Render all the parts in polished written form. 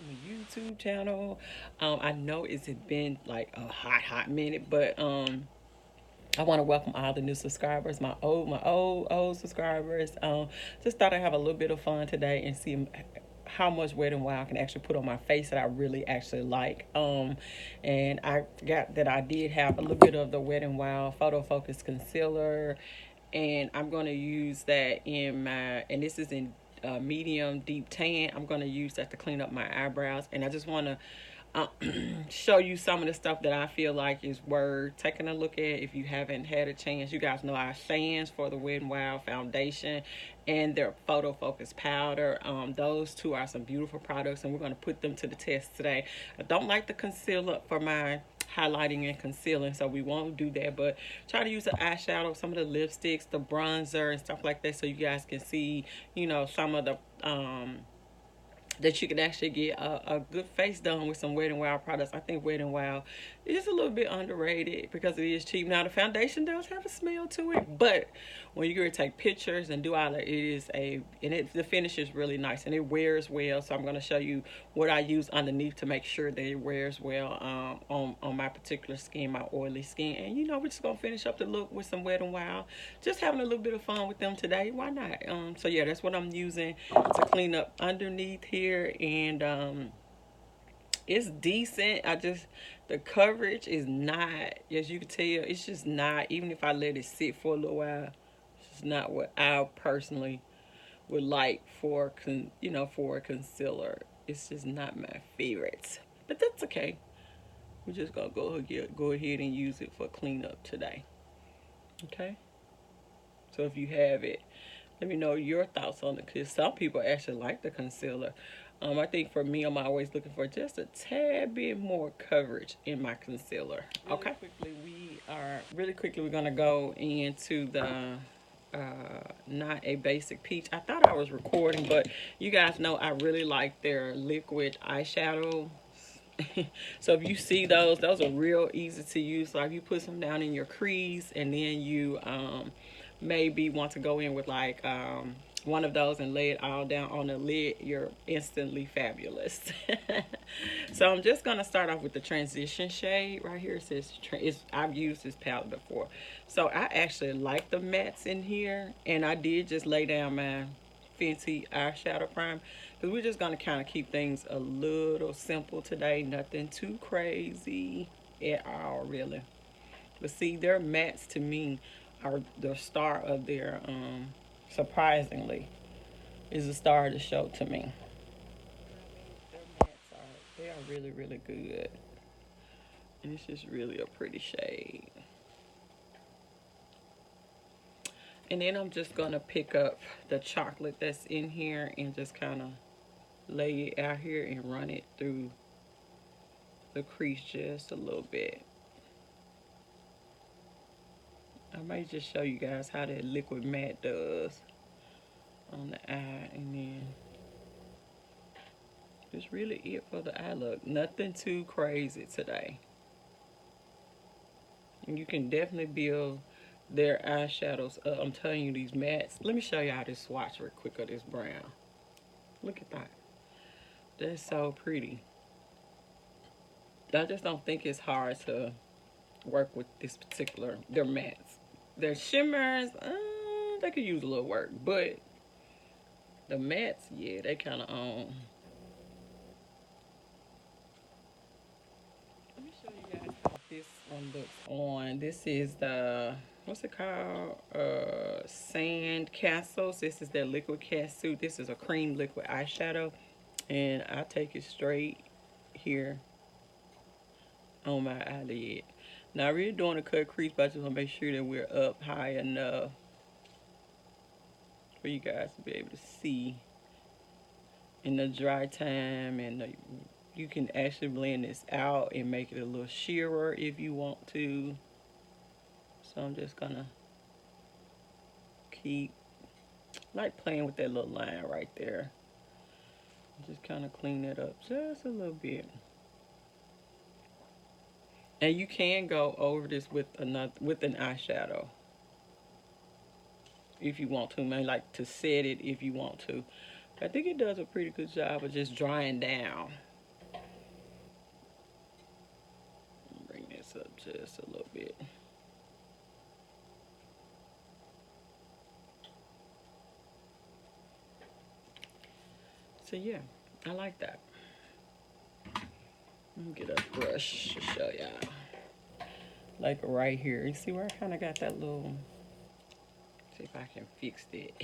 my YouTube channel. I know it's been like a hot minute, but I want to welcome all the new subscribers, my old subscribers. Just thought I'd have a little bit of fun today and see how much Wet and Wild can actually put on my face that I really actually like. And I forgot that I did have a little bit of the Wet and Wild Photo Focus Concealer, and I'm going to use that in my, and this is in medium deep tan. I'm going to use that to clean up my eyebrows, and I just want to uh, show you some of the stuff that I feel like is worth taking a look at if you haven't had a chance. You guys know our fans for the Wet and Wild foundation and their photo focus powder. Those two are some beautiful products, and we're going to put them to the test today. I don't like the concealer for my highlighting and concealing, so we won't do that, but try to use the eyeshadow, some of the lipsticks, the bronzer and stuff like that, so you guys can see, some of the that you can actually get a good face done with some Wet n Wild products. I think Wet n Wild is a little bit underrated because it is cheap. Now the foundation does have a smell to it, but when you go to take pictures and do all that, the finish is really nice and it wears well. So I'm going to show you what I use underneath to make sure that it wears well on my particular skin, my oily skin. And we're just gonna finish up the look with some Wet n Wild. Just having a little bit of fun with them today. Why not? So yeah, that's what I'm using to clean up underneath here. And it's decent. The coverage is not, as you can tell, it's just not, even if I let it sit for a little while, it's just not what I personally would like for a concealer. It's just not my favorite, but that's okay. We're just gonna go ahead and use it for cleanup today. Okay, so if you have it, let me know your thoughts on it, because some people actually like the concealer. I think for me, I'm always looking for just a tad bit more coverage in my concealer. Okay. Really quickly, we're gonna go into the not a basic peach. I thought I was recording, but you guys know I really like their liquid eyeshadow. So if you see those are real easy to use. Like you put some down in your crease, and then you maybe want to go in with like one of those and lay it all down on the lid. You're instantly fabulous. So I'm just gonna start off with the transition shade right here. It says I've used this palette before, so I actually like the mattes in here, and I did just lay down my Fenty eyeshadow prime, because we're just going to kind of keep things a little simple today. Nothing too crazy at all, really. But see, their mattes to me are the star of their, surprisingly, is the star of the show to me. Their mattes they are really, really good. And it's just really a pretty shade. And then I'm just going to pick up the chocolate that's in here and just kind of lay it out here and run it through the crease just a little bit. I might just show you guys how that liquid matte does on the eye, and then that's really it for the eye look. Nothing too crazy today. And you can definitely build their eyeshadows up. I'm telling you, these mattes. Let me show y'all this swatch real quick of this brown. Look at that. That's so pretty. I just don't think it's hard to work with their mattes. Their shimmers, they could use a little work, but the mattes, yeah, they kind of Let me show you guys how this one looks on. This is the, what's it called? Sand Castles. This is their liquid cast. This is a cream liquid eyeshadow, and I take it straight here on my eyelid. Now, I really doing a cut crease, but I just want to make sure that we're up high enough for you guys to be able to see in the dry time. And you can actually blend this out and make it a little sheerer if you want to. So I'm just going to keep like playing with that little line right there. Just kind of clean it up just a little bit. And you can go over this with an eyeshadow if you want to. Man, like to set it if you want to. I think it does a pretty good job of just drying down. this up just a little bit. So yeah, I like that. Let me get a brush to show y'all. Like right here, you see where I kind of got that little. See if I can fix it.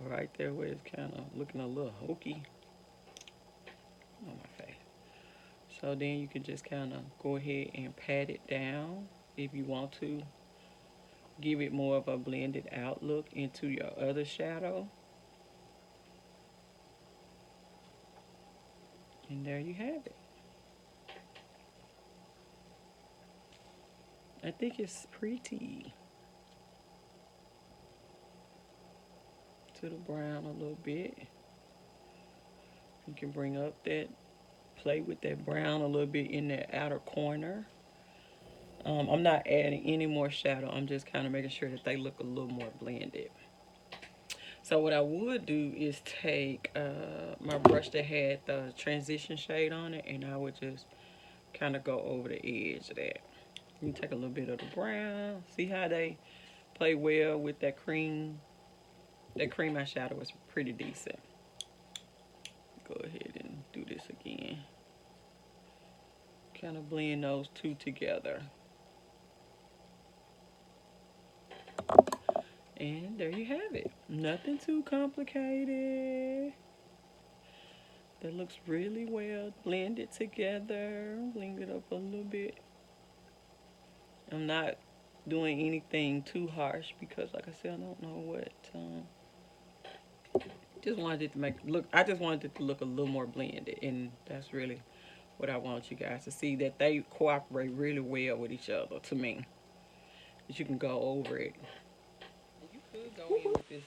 Right there where it's kind of looking a little hokey on my face. So then you can just kind of go ahead and pat it down if you want to. Give it more of a blended out look into your other shadow. And there you have it. I think it's pretty. To the brown a little bit. You can bring up that, play with that brown a little bit in that outer corner. I'm not adding any more shadow. I'm just kind of making sure that they look a little more blended. So what I would do is take my brush that had the transition shade on it, and I would just kind of go over the edge of that. You take a little bit of the brown. See how they play well with that cream? That cream eyeshadow is pretty decent. Go ahead and do this again. Kind of blend those two together. And there you have it. Nothing too complicated. That looks really well blended together. Blend it up a little bit. I'm not doing anything too harsh because, like I said, I don't know what. Just wanted it to I just wanted it to look a little more blended, and that's really what I want you guys to see, that they cooperate really well with each other. To me, that you can go over it. You could go in with this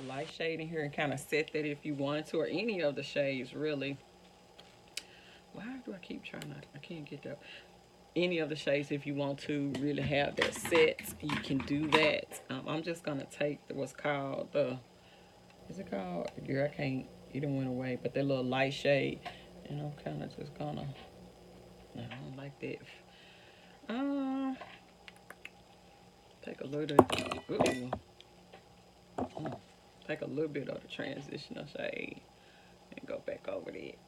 light shade in here and kind of set that if you wanted to, or any of the shades really. Why do I keep trying to? I can't get that. Any of the shades, if you want to really have that set, you can do that. I'm just gonna take what's called the. Is it called? Girl, I can't. It done went away, but that little light shade, and I'm kind of just gonna. I don't like that. Take a little. Ooh. Take a little bit of the transitional shade and go back over it.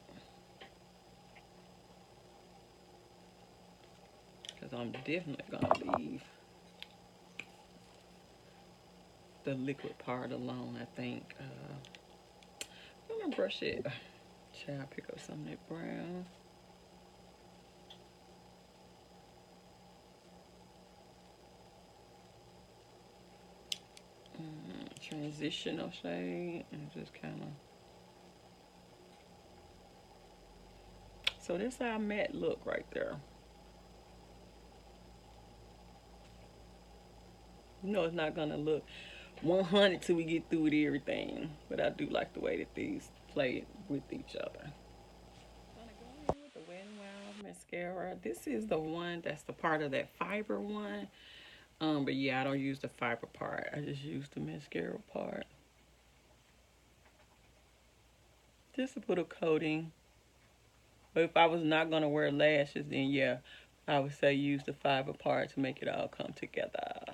Because I'm definitely gonna leave the liquid part alone, I think. I'm gonna brush it. Try to pick up some of that brown. Transitional shade, and just kind of. So this how matte look right there. You know it's not gonna look 100 till we get through with everything, but I do like the way that these play with each other. I'm gonna go in with the Wet n Wild mascara. This is the one that's the part of that fiber one. But yeah, I don't use the fiber part. I just use the mascara part. Just to put a coating. But if I was not gonna wear lashes, then yeah, I would say use the fiber part to make it all come together.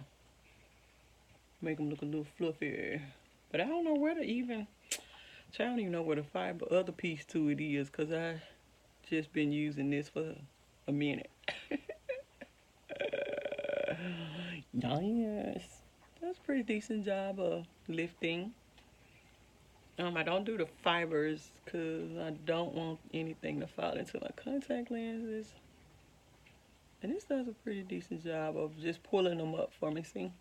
Make them look a little fluffy. But I don't know where to even. I don't even know where the fiber other piece to it is, because I just been using this for a minute. Yes, that's a pretty decent job of lifting. I don't do the fibers because I don't want anything to fall into my contact lenses. And this does a pretty decent job of just pulling them up for me, see?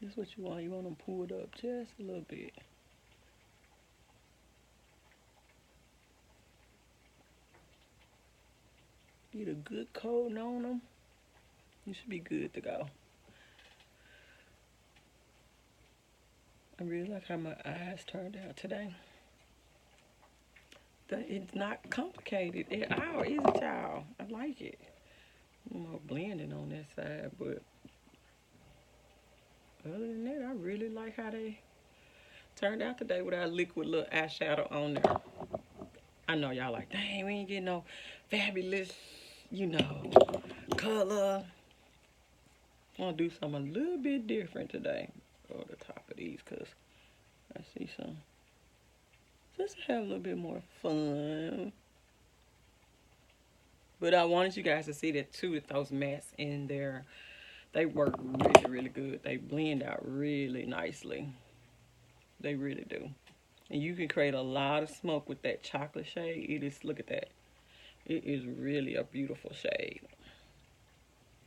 This is what you want. You want them pulled up just a little bit. Get a good coating on them. You should be good to go. I really like how my eyes turned out today. It's not complicated at all, is it, y'all? I like it. More blending on that side, but other than that, I really like how they turned out today with our liquid little eyeshadow on there. I know y'all like, dang, we ain't getting no fabulous, you know, color. I'm gonna do something a little bit different today. Go to the top of these because I see some. Just have a little bit more fun. But I wanted you guys to see that too, with those mats in there. They work really, really good. They blend out really nicely. They really do. And you can create a lot of smoke with that chocolate shade. It is, look at that. It is really a beautiful shade.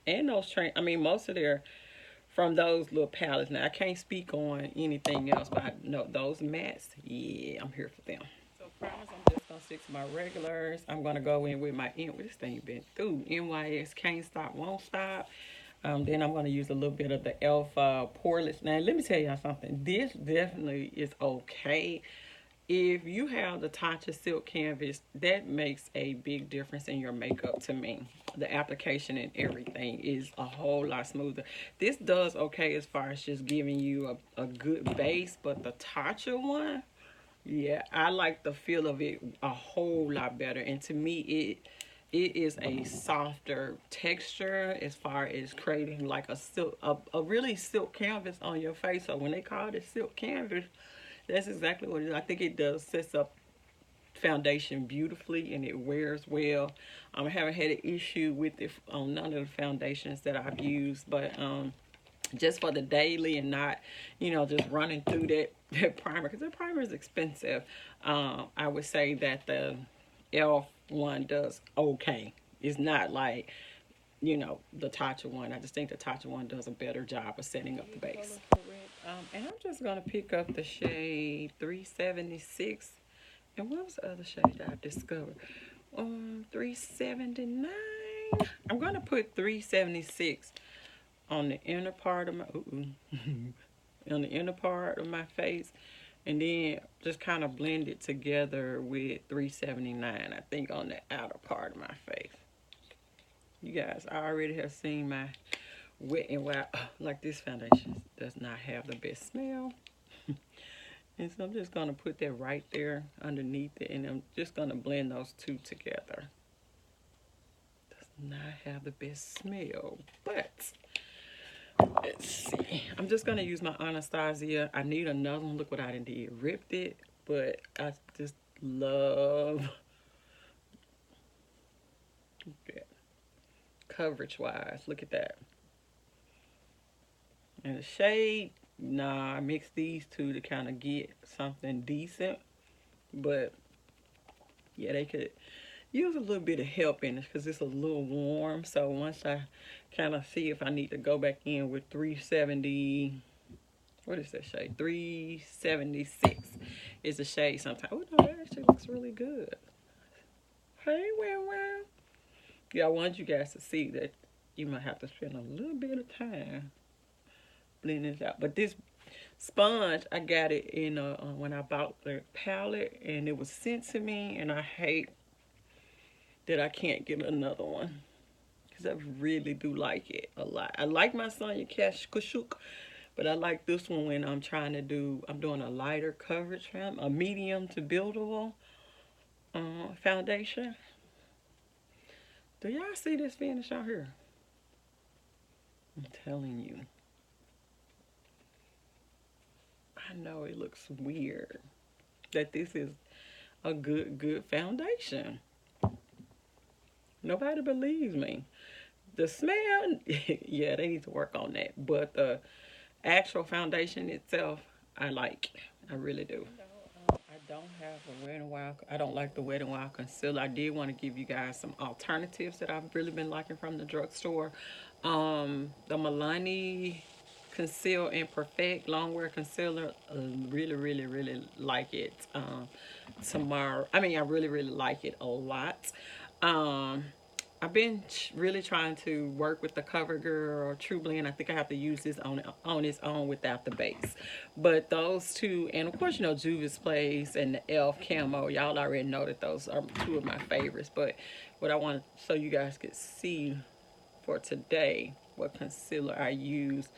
And those I mean, most of their, from those little palettes. Now, I can't speak on anything else, but I know those mats, yeah, I'm here for them. So primers, I'm just going to stick to my regulars. I'm going to go in with my, this thing been through, NYX Can't Stop, Won't Stop. Then I'm going to use a little bit of the e.l.f. Poreless. Now, let me tell y'all something. This definitely is okay. If you have the Tatcha Silk Canvas, that makes a big difference in your makeup to me. The application and everything is a whole lot smoother. This does okay as far as just giving you a good base, but the Tatcha one, yeah, I like the feel of it a whole lot better. And to me, it is a softer texture as far as creating like a silk, a really silk canvas on your face. So when they call it silk canvas, that's exactly what it is. I think it does sets up foundation beautifully and it wears well. I haven't had an issue with it on none of the foundations that I've used, but just for the daily and not, you know, just running through that primer, because the primer is expensive. I would say that the e.l.f. one does okay. It's not like, you know, the Tatcha one. I just think the Tatcha one does a better job of setting up the base. And I'm just going to pick up the shade 376. And what was the other shade that I discovered? 379. I'm going to put 376 on the inner part of my, on the inner part of my face. And then just kind of blend it together with 379, I think, on the outer part of my face. You guys, I already have seen my Wet n Wild. Like, this foundation does not have the best smell. And so I'm just going to put that right there underneath it. And I'm just going to blend those two together. Does not have the best smell. But, let's see. I'm just going to use my Anastasia. I need another one. Look what I did. Ripped it. But I just love that. Coverage-wise. Look at that. And the shade, nah, I mixed these two to kind of get something decent. But, yeah, they could use a little bit of help in it because it's a little warm. So once I kind of see if I need to go back in with 370, what is that shade? 376 is a shade sometimes. Oh, no, that actually looks really good. Hey, well. Yeah, I want you guys to see that you might have to spend a little bit of time blending this out. But this sponge, I got it in when I bought the palette, and it was sent to me, and I hate that I can't get another one because I really do like it a lot. I like my Sonia Kashuk, but I like this one when I'm doing a lighter coverage, a medium to buildable foundation. Do y'all see this finish out here? I'm telling you. I know it looks weird that this is a good foundation. Nobody believes me. The smell, yeah, they need to work on that. But the actual foundation itself, I like. I really do. I don't have a Wet n Wild. I don't like the Wet n Wild concealer. I did want to give you guys some alternatives that I've really been liking from the drugstore. The Milani Conceal and Perfect Longwear Concealer. Really like it. I really like it a lot. I've been really trying to work with the CoverGirl True Blend. I think I have to use this on its own without the base. But those two, and of course, you know, Juvia's Place and the e.l.f. Camo. Y'all already know that those are two of my favorites. But what I want so you guys could see for today, what concealer I use.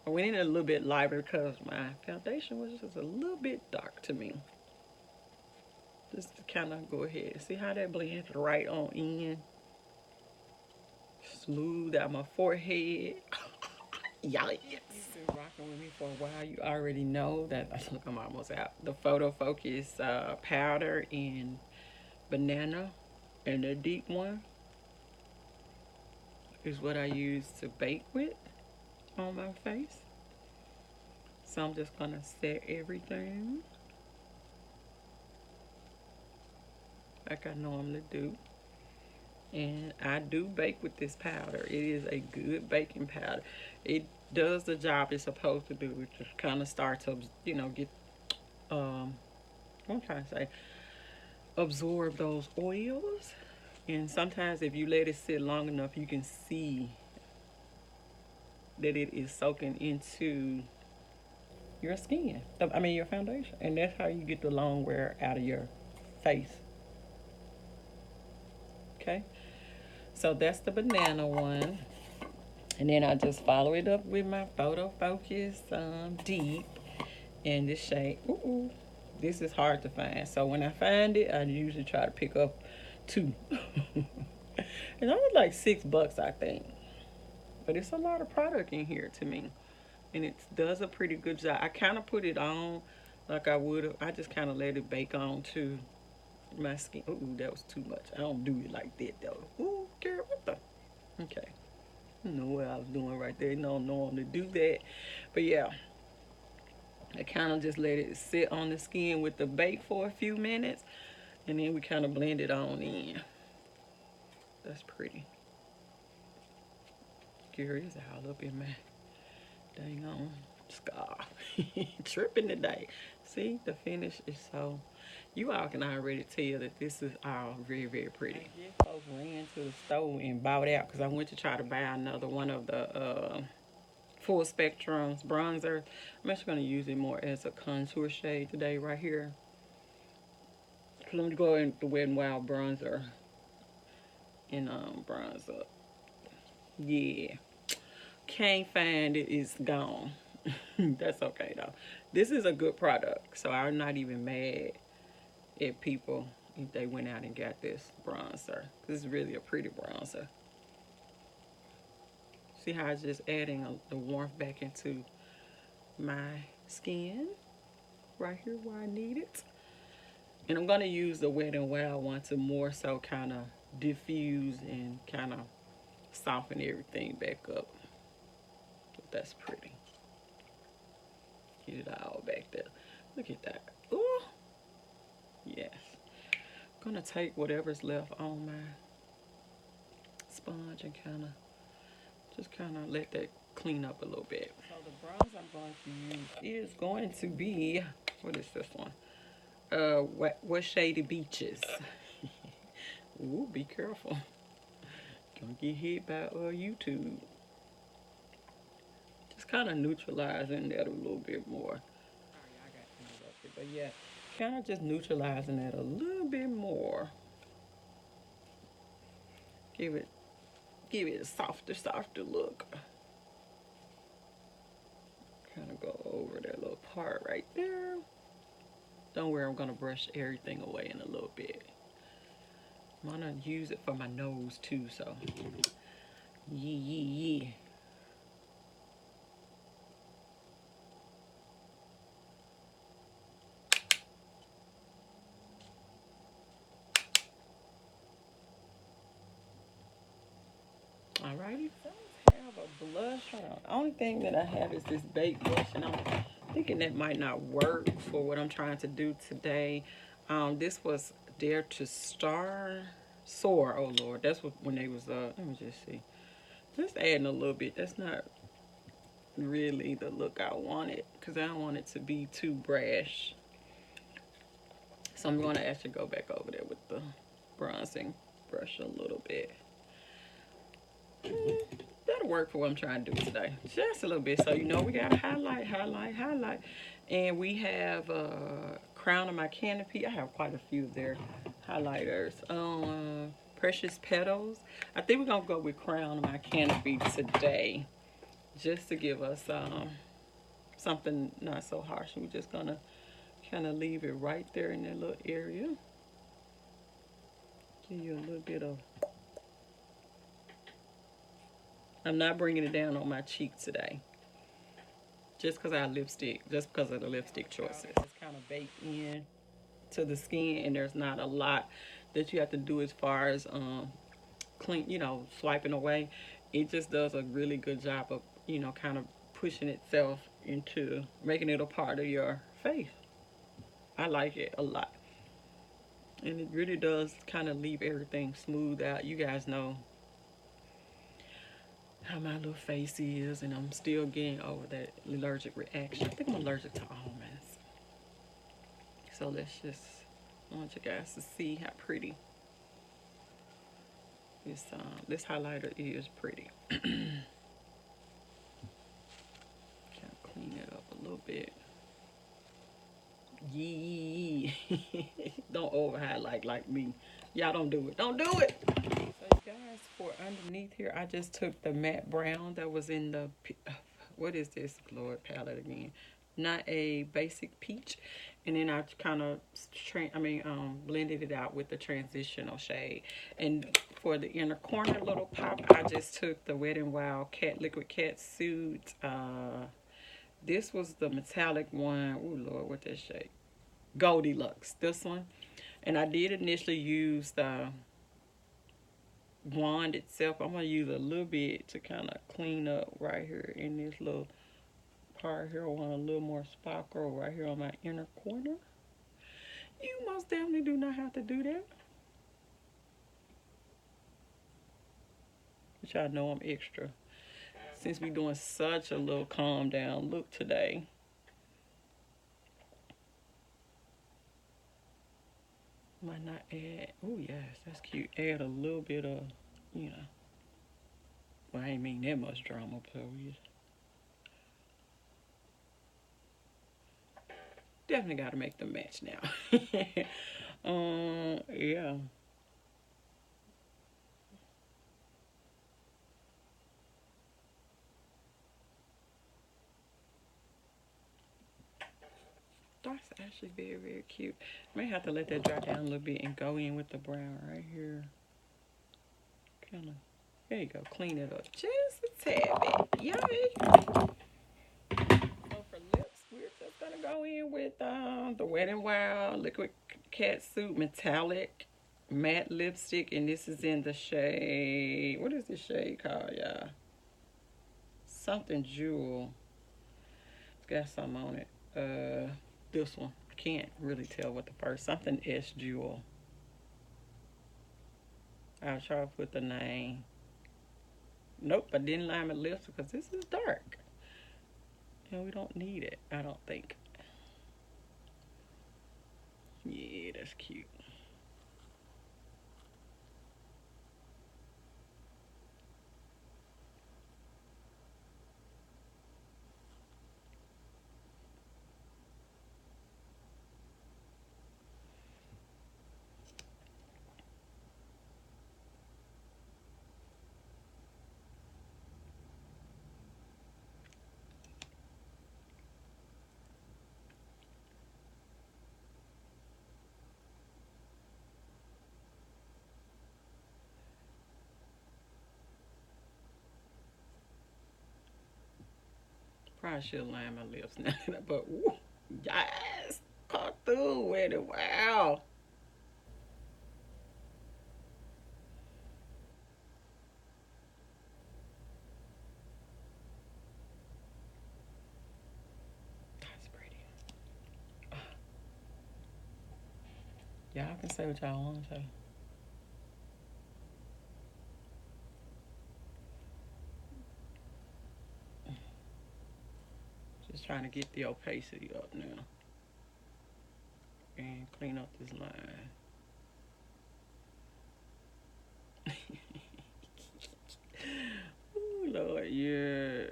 I went in a little bit lighter because my foundation was just a little bit dark to me. Just kind of go ahead. See how that blends right on in? Smooth out my forehead. Yikes. You've been rocking with me for a while. You already know that. Look, I'm almost out. The Photo Focus powder in banana, and the deep one is what I use to bake with on my face. So I'm just gonna set everything like I normally do. And I do bake with this powder. It is a good baking powder. It does the job it's supposed to do. It just kind of starts to, get, what I'm trying to say, absorb those oils. And sometimes if you let it sit long enough, you can see that it is soaking into your skin. I mean, your foundation. And that's how you get the long wear out of your face. Okay? So that's the banana one. And then I just follow it up with my Photo Focus Deep in this shade. Ooh, this is hard to find. So when I find it, I usually try to pick up 2. And only like $6, I think. But it's a lot of product in here to me. And it does a pretty good job. I kind of put it on like I would have. I just kind of let it bake on to my skin. Ooh, that was too much. I don't do it like that though. Ooh, girl, what the? Okay. I don't know what I was doing right there. No, one to do that. But yeah. I kind of just let it sit on the skin with the bake for a few minutes. And then we kind of blend it on in. That's pretty. Gary is all up in my dang on scar. Tripping today. See, the finish is so... You all can already tell that this is all very, very pretty. I guess folks ran to the store and bought out because I went to try to buy another one of the Full Spectrum's bronzer. I'm actually going to use it more as a contour shade today right here. So let me go in the Wet n Wild bronzer and bronze up. Yeah. Can't find it. It's gone. That's okay though. This is a good product, so I'm not even mad at people if they went out and got this bronzer. This is really a pretty bronzer. See how it's just adding the warmth back into my skin right here where I need it. And I'm going to use the Wet n Wild one to more so kind of diffuse and kind of soften everything back up. But that's pretty. Get it all back there. Look at that. Ooh. Yes. I'm going to take whatever's left on my sponge and just kind of let that clean up a little bit. So the bronze I'm going to use is going to be, what is this one? What Shady Beaches. Ooh, be careful. Don't get hit by YouTube. Just kind of neutralizing that a little bit more. Sorry, I got interrupted, but yeah, kind of just neutralizing that a little bit more. Give it a softer look. Kind of go over that little part right there. Don't worry, I'm gonna brush everything away in a little bit. I'm gonna use it for my nose too, so yeah. Alrighty, I have a blush. Hold on. The only thing that I have is this baked blush, and I'm thinking that might not work for what I'm trying to do today. This was Dare to Soar. Oh Lord, that's what when they was let me just see. Just adding a little bit. That's not really the look I wanted because I don't want it to be too brash. So I'm going to actually go back over there with the bronzing brush a little bit. That'll work for what I'm trying to do today. Just a little bit. So, we got to highlight. And we have Crown of My Canopy. I have quite a few of their highlighters. Precious Petals. I think we're going to go with Crown of My Canopy today. Just to give us something not so harsh. We're just going to kind of leave it right there in that little area. Give you a little bit of. I'm not bringing it down on my cheek today. Just because our lipstick, just because of the lipstick choices. It's kind of baked in to the skin, and there's not a lot that you have to do as far as clean, swiping away. It just does a really good job of, kind of pushing itself into making it a part of your face. I like it a lot. And it really does kind of leave everything smooth out. You guys know how my little face is, and I'm still getting over that allergic reaction. I think I'm allergic to almonds. So I want you guys to see how pretty this highlighter is pretty. Kind of clean it up a little bit. Yee. Don't over highlight like me. Y'all don't do it. Don't do it. So you guys, for underneath here, I just took the matte brown that was in the, what is this, Lord, palette again? Not a basic peach. And then I kind of, blended it out with the transitional shade. And for the inner corner little pop, I just took the Wet n Wild Liquid Cat Suit. This was the metallic one. Oh, Lord, what that shade? Goldilux, this one. And I did initially use the wand itself. I'm going to use a little bit to kind of clean up right here in this little part here. I want a little more sparkle right here on my inner corner. You most definitely do not have to do that. But y'all know I'm extra. Since we're doing such a little calm down look today. Might not add, oh yes, that's cute. Add a little bit of, well, I ain't mean that much drama, please. Definitely got to make them match now. Yeah. That's actually very, very cute. May have to let that dry down a little bit and go in with the brown right here. Kind of, there you go, clean it up just a tad bit. Yay! So for lips, we're just gonna go in with the Wet n Wild Liquid Cat Suit Metallic Matte Lipstick, and this is in the shade, what is this shade called, y'all? Something Jewel. It's got something on it. This one. I can't really tell what the first, something S Jewel. I'll try to put the name. Nope, I didn't line my lips because this is dark. And we don't need it, I don't think. Yeah, that's cute. Probably should line my lips now, but woo, yes, caught through with it. Wow. That's pretty. Y'all can say what y'all want to say. Just trying to get the opacity up now. And clean up this line. Ooh, Lord, yeah.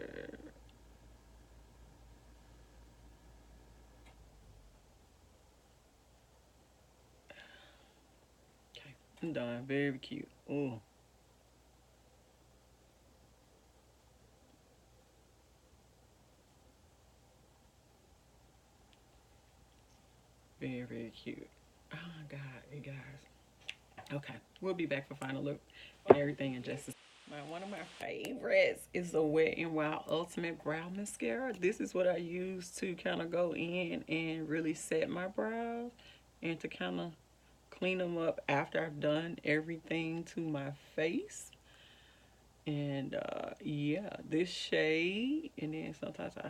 Okay, I'm done. Very cute. Ooh. Very, very cute. Oh, God, you guys. Okay, we'll be back for final look and everything in just a one of my favorites is the Wet n Wild Ultimate Brow Mascara. This is what I use to kind of go in and really set my brows and to kind of clean them up after I've done everything to my face. And yeah, this shade, and then sometimes I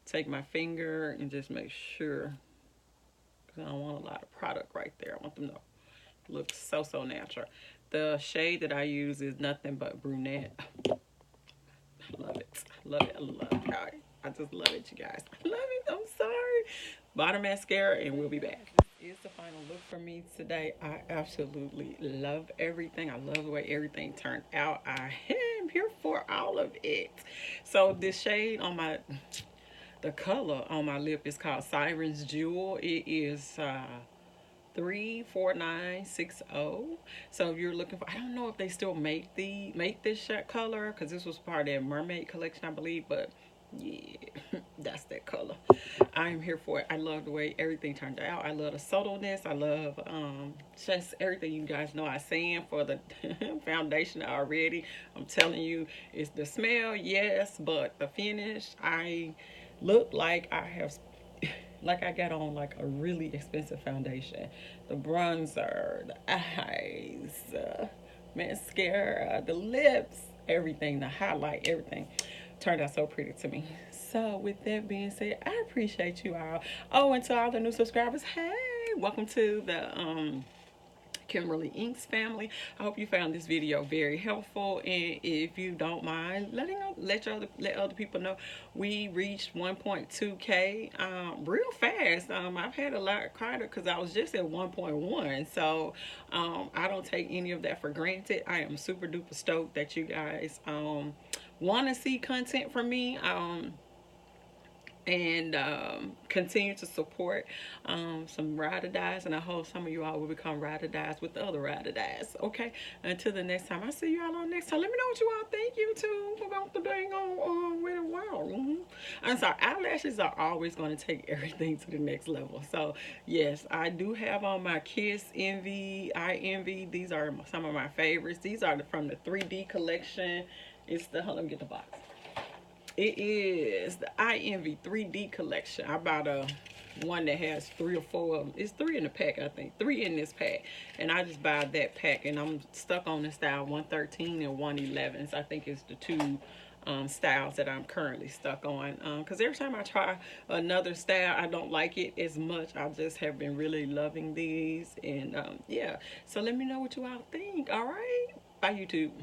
take my finger and just make sure, because I don't want a lot of product right there. I want them to look so natural. The shade that I use is nothing but brunette. I love it. I love it. I love it. I just love it, you guys. I love it. I'm sorry. Bottom mascara, and we'll be back. This is the final look for me today. I absolutely love everything. I love the way everything turned out. I am here for all of it. So this shade on my, the color on my lip is called Siren's Jewel. It is 34960. So if you're looking for, I don't know if they still make this shot color, because this was part of their mermaid collection, I believe, but yeah, that's that color. I am here for it. I love the way everything turned out. I love the subtleness. I love just everything you guys know I saying for the foundation already. I'm telling you, it's the smell, yes, but the finish, I look like I have, like I got on like a really expensive foundation. The bronzer, the eyes, mascara, the lips, everything, the highlight, everything turned out so pretty to me. So with that being said, I appreciate you all. Oh, and to all the new subscribers, hey, welcome to the Kimberly Inks family. I hope you found this video very helpful, and if you don't mind let other people know, we reached 1.2k real fast. I've had a lot harder because I was just at 1.1, so I don't take any of that for granted. I am super duper stoked that you guys want to see content from me. And continue to support some ride or dies, and I hope some of you all will become ride or dies with the other ride or dies. Okay, until the next time, I see you all on next time. Let me know what you all think. YouTube about the dang on Wet n Wild. I'm sorry, eyelashes are always going to take everything to the next level. So yes, I do have on my Kiss Envy, I Envy. These are some of my favorites. These are from the 3D collection. It's the, hold on, let me get the box. It is the I Envy 3D collection. I bought a one that has 3 or 4 of them. It's 3 in the pack, I think. 3 in this pack. And I just buy that pack. And I'm stuck on the style 113 and 111. So I think it's the two styles that I'm currently stuck on. Because every time I try another style, I don't like it as much. I just have been really loving these. And yeah. So let me know what you all think. All right. Bye, YouTube.